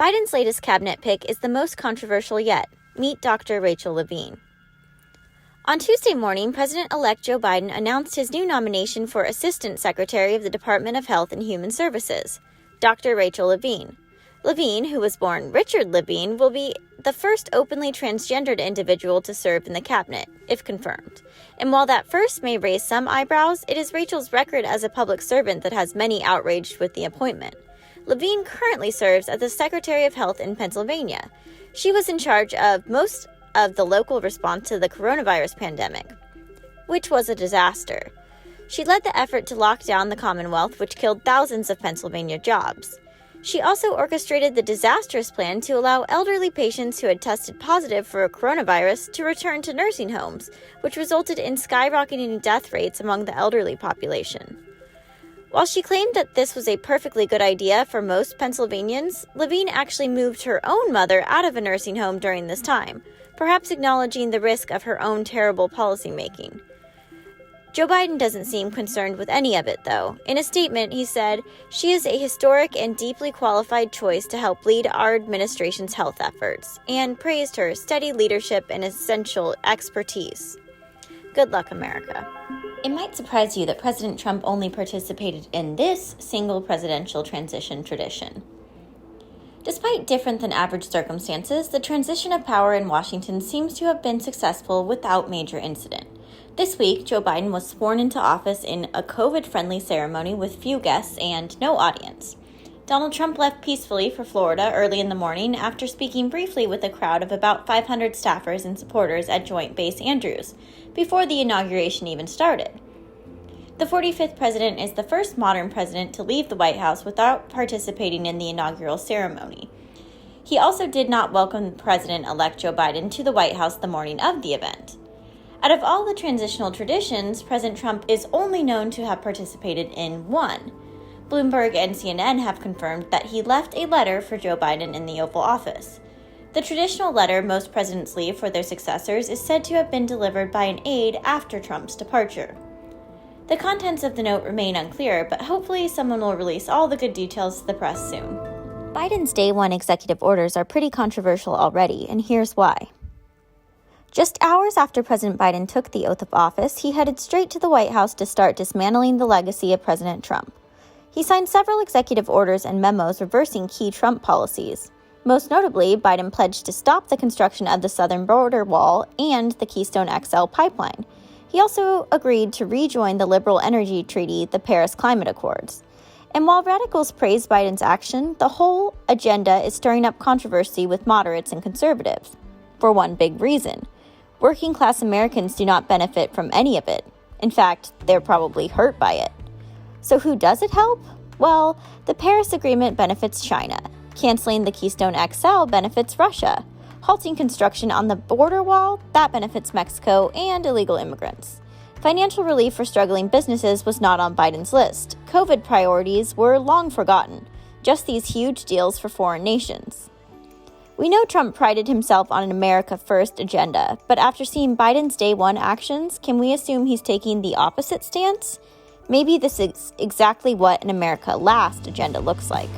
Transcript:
Biden's latest cabinet pick is the most controversial yet. Meet Dr. Rachel Levine. On Tuesday morning, President-elect Joe Biden announced his new nomination for Assistant Secretary of the Department of Health and Human Services, Dr. Rachel Levine. Levine, who was born Richard Levine, will be the first openly transgendered individual to serve in the cabinet, if confirmed. And while that first may raise some eyebrows, it is Rachel's record as a public servant that has many outraged with the appointment. Levine currently serves as the Secretary of Health in Pennsylvania. She was in charge of most of the local response to the coronavirus pandemic, which was a disaster. She led the effort to lock down the Commonwealth, which killed thousands of Pennsylvania jobs. She also orchestrated the disastrous plan to allow elderly patients who had tested positive for coronavirus to return to nursing homes, which resulted in skyrocketing death rates among the elderly population. While she claimed that this was a perfectly good idea for most Pennsylvanians, Levine actually moved her own mother out of a nursing home during this time, perhaps acknowledging the risk of her own terrible policymaking. Joe Biden doesn't seem concerned with any of it, though. In a statement, he said, "She is a historic and deeply qualified choice to help lead our administration's health efforts," and praised her steady leadership and essential expertise. Good luck, America. It might surprise you that President Trump only participated in this single presidential transition tradition. Despite different than average circumstances, the transition of power in Washington seems to have been successful without major incident. This week, Joe Biden was sworn into office in a COVID-friendly ceremony with few guests and no audience. Donald Trump left peacefully for Florida early in the morning after speaking briefly with a crowd of about 500 staffers and supporters at Joint Base Andrews, before the inauguration even started. The 45th president is the first modern president to leave the White House without participating in the inaugural ceremony. He also did not welcome President-elect Joe Biden to the White House the morning of the event. Out of all the transitional traditions, President Trump is only known to have participated in one. Bloomberg and CNN have confirmed that he left a letter for Joe Biden in the Oval Office. The traditional letter most presidents leave for their successors is said to have been delivered by an aide after Trump's departure. The contents of the note remain unclear, but hopefully someone will release all the good details to the press soon. Biden's Day 1 executive orders are pretty controversial already, and here's why. Just hours after President Biden took the oath of office, he headed straight to the White House to start dismantling the legacy of President Trump. He signed several executive orders and memos reversing key Trump policies. Most notably, Biden pledged to stop the construction of the southern border wall and the Keystone XL pipeline. He also agreed to rejoin the liberal energy treaty, the Paris Climate Accords. And while radicals praise Biden's action, the whole agenda is stirring up controversy with moderates and conservatives. For one big reason. Working-class Americans do not benefit from any of it. In fact, they're probably hurt by it. So who does it help? Well, the Paris Agreement benefits China. Canceling the Keystone XL benefits Russia. Halting construction on the border wall, that benefits Mexico and illegal immigrants. Financial relief for struggling businesses was not on Biden's list. COVID priorities were long forgotten. Just these huge deals for foreign nations. We know Trump prided himself on an America First agenda, but after seeing Biden's Day 1 actions, can we assume he's taking the opposite stance? Maybe this is exactly what an America Last agenda looks like.